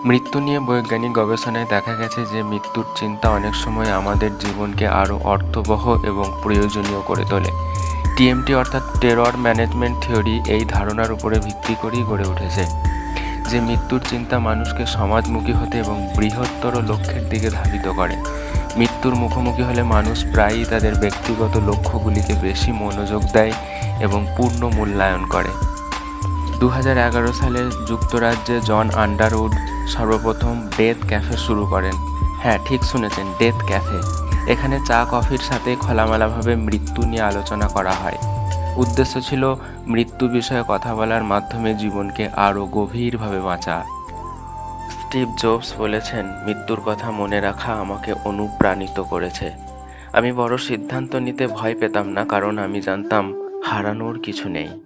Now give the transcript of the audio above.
মৃত্যু নিয়ে বৈজ্ঞানিক গবেষণায় দেখা গেছে যে মৃত্যুর চিন্তা অনেক সময় আমাদের জীবনকে আরও অর্থবহ এবং প্রয়োজনীয় করে তোলে। টিএমটি অর্থাৎ টেরর ম্যানেজমেন্ট থিওরি এই ধারণার উপরে ভিত্তি করেই গড়ে উঠেছে যে মৃত্যুর চিন্তা মানুষকে সমাজমুখী হতে এবং বৃহত্তর লক্ষ্যের দিকে ধাবিত করে। মৃত্যুর মুখোমুখি হলে মানুষ প্রায়ই তাদের ব্যক্তিগত লক্ষ্যগুলিকে বেশি মনোযোগ দেয় এবং পূর্ণ মূল্যায়ন করে। 2011 সালে যুক্তরাজ্যে জন আন্ডারউড সর্বপ্রথম ডেথ ক্যাফে শুরু করেন। হ্যাঁ, ঠিক শুনেছেন, ডেথ ক্যাফে। এখানে চা কফির সাথে খোলামেলাভাবে মৃত্যু নিয়ে আলোচনা করা হয়। উদ্দেশ্য ছিল মৃত্যু বিষয়ে কথা বলার মাধ্যমে জীবনকে আরও গভীরভাবে বাঁচা। স্টিভ জবস বলেছেন, মৃত্যুর কথা মনে রাখা আমাকে অনুপ্রাণিত করেছে। আমি বড় সিদ্ধান্ত নিতে ভয় পেতাম না, কারণ আমি জানতাম হারানোর কিছু নেই।